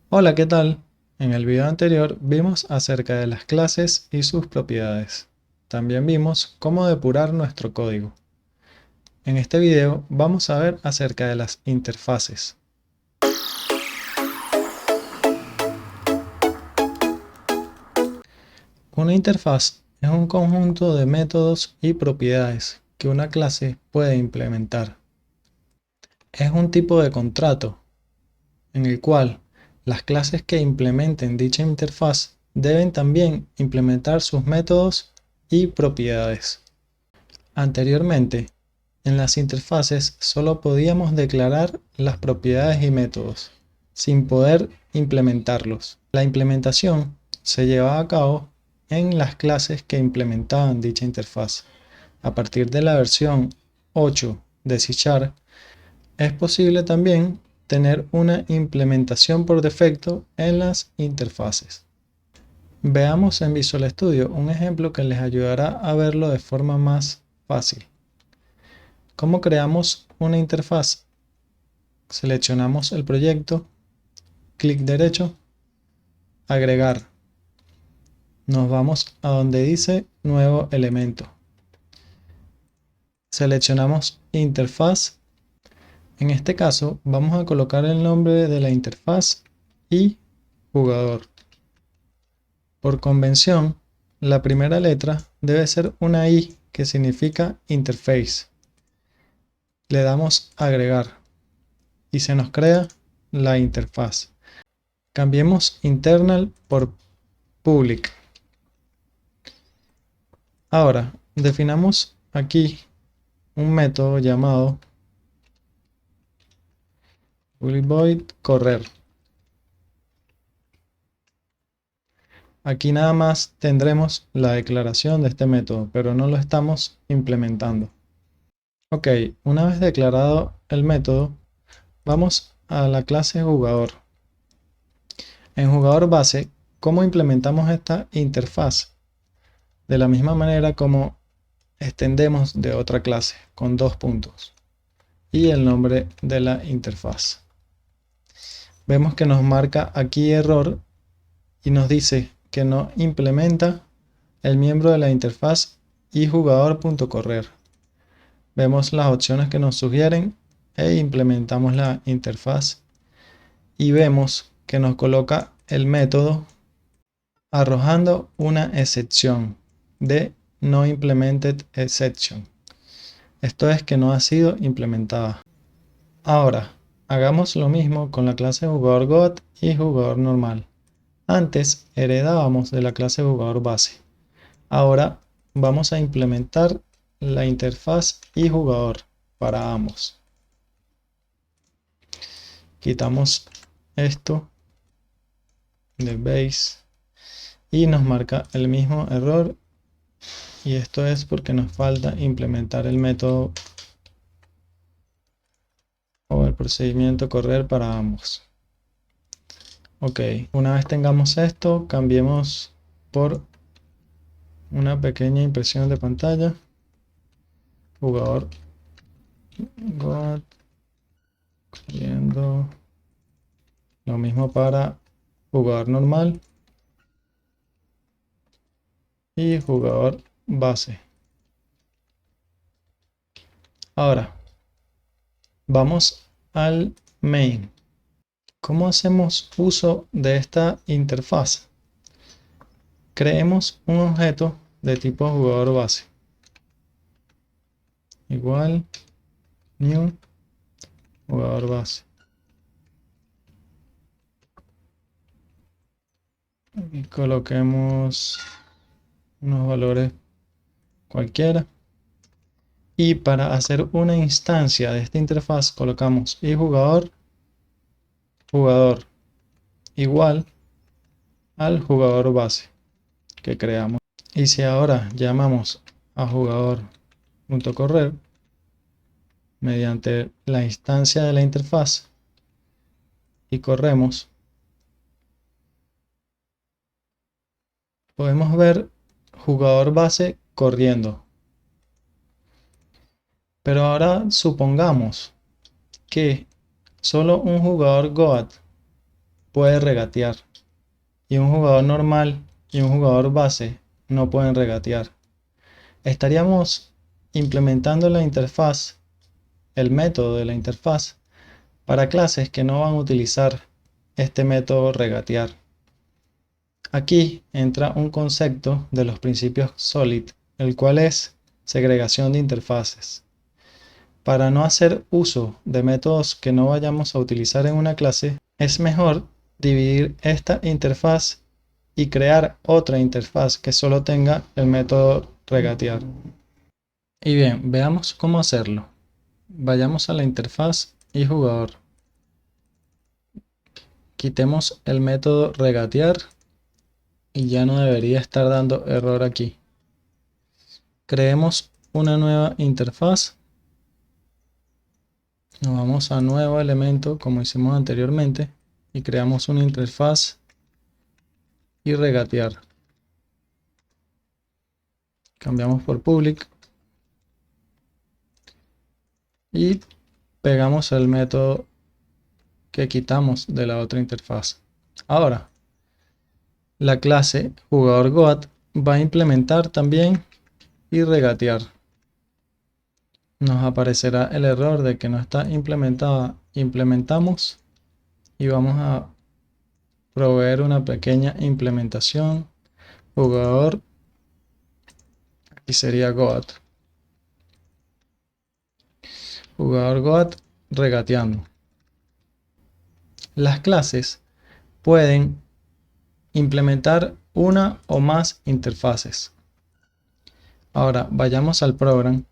Hola, ¿qué tal? En el video anterior vimos acerca de las clases y sus propiedades. También vimos cómo depurar nuestro código. En este video vamos a ver acerca de las interfaces. Una interfaz es un conjunto de métodos y propiedades que una clase puede implementar. Es un tipo de contrato en el cual las clases que implementen dicha interfaz deben también implementar sus métodos y propiedades. Anteriormente, en las interfaces solo podíamos declarar las propiedades y métodos, sin poder implementarlos. La implementación se llevaba a cabo en las clases que implementaban dicha interfaz. A partir de la versión 8 de C Sharp, es posible también tener una implementación por defecto en las interfaces. Veamos en Visual Studio un ejemplo que les ayudará a verlo de forma más fácil. ¿Cómo creamos una interfaz? Seleccionamos el proyecto, clic derecho, agregar. Nos vamos a donde dice nuevo elemento. Seleccionamos interfaz. En este caso vamos a colocar el nombre de la interfaz y jugador. Por convención, la primera letra debe ser una I que significa interface. Le damos agregar y se nos crea la interfaz. Cambiemos internal por public. Ahora, definamos aquí un método llamado public void correr. Aquí nada más tendremos la declaración de este método, pero no lo estamos implementando. Ok, una vez declarado el método, vamos a la clase jugador. En jugador base, ¿cómo implementamos esta interfaz? De la misma manera como extendemos de otra clase, con dos puntos, y el nombre de la interfaz. Vemos que nos marca aquí error y nos dice que no implementa el miembro de la interfaz y jugador.correr. Vemos las opciones que nos sugieren e implementamos la interfaz y vemos que nos coloca el método arrojando una excepción de no implemented exception. Esto es que no ha sido implementada. Ahora, hagamos lo mismo con la clase jugador GOAT y jugador normal. Antes heredábamos de la clase jugador base. Ahora vamos a implementar la interfaz y jugador para ambos. Quitamos esto de base y nos marca el mismo error, y esto es porque nos falta implementar el método o el procedimiento correr para ambos. Ok, una vez tengamos esto, cambiemos por una pequeña impresión de pantalla. Jugador God, corriendo. Lo mismo para jugador normal y jugador base. Ahora, vamos al main. ¿Cómo hacemos uso de esta interfaz? Creemos un objeto de tipo jugador base. Igual, new, jugador base. Y coloquemos unos valores cualquiera. Y para hacer una instancia de esta interfaz colocamos y jugador igual al jugador base que creamos. Y si ahora llamamos a jugador.correr mediante la instancia de la interfaz y corremos, podemos ver jugador base corriendo. Pero ahora supongamos que solo un jugador GOAT puede regatear y un jugador normal y un jugador base no pueden regatear. Estaríamos implementando la interfaz, el método de la interfaz, para clases que no van a utilizar este método regatear. Aquí entra un concepto de los principios SOLID, el cual es segregación de interfaces. Para no hacer uso de métodos que no vayamos a utilizar en una clase, es mejor dividir esta interfaz y crear otra interfaz que solo tenga el método regatear. Y bien, veamos cómo hacerlo. Vayamos a la interfaz y jugador. Quitemos el método regatear y ya no debería estar dando error aquí. Creemos una nueva interfaz. Nos vamos a nuevo elemento como hicimos anteriormente y creamos una interfaz y regatear. Cambiamos por public y pegamos el método que quitamos de la otra interfaz. Ahora, la clase jugador_goat va a implementar también y regatear. Nos aparecerá el error de que no está implementada. Implementamos y vamos a proveer una pequeña implementación. Jugador, aquí sería goat. Jugador goat regateando. Las clases pueden implementar una o más interfaces. Ahora vayamos al program.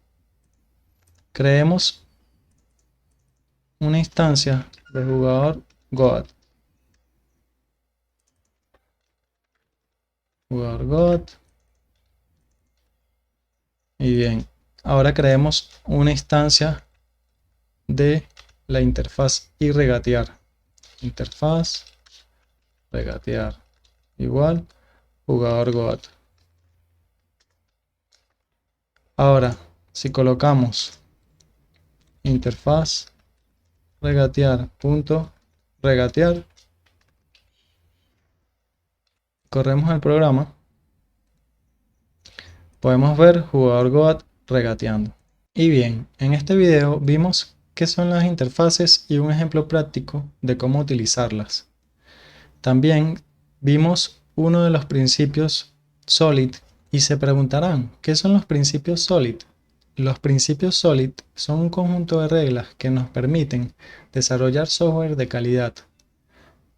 Creemos una instancia de jugador goat. Jugador goat. Y bien, ahora creemos una instancia de la interfaz y regatear. Interfaz regatear igual jugador goat. Ahora, si colocamos interfaz regatear punto regatear, corremos el programa, podemos ver jugador goat regateando. Y bien, en este video vimos qué son las interfaces y un ejemplo práctico de cómo utilizarlas. También vimos uno de los principios SOLID y se preguntarán, ¿qué son los principios SOLID? Los principios SOLID son un conjunto de reglas que nos permiten desarrollar software de calidad,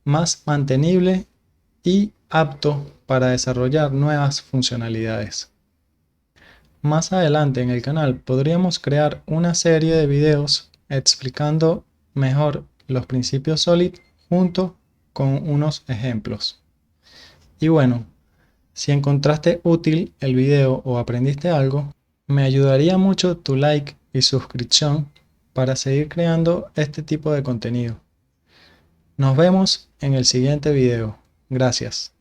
más mantenible y apto para desarrollar nuevas funcionalidades. Más adelante en el canal podríamos crear una serie de videos explicando mejor los principios SOLID junto con unos ejemplos. Y bueno, si encontraste útil el video o aprendiste algo, me ayudaría mucho tu like y suscripción para seguir creando este tipo de contenido. Nos vemos en el siguiente video. Gracias.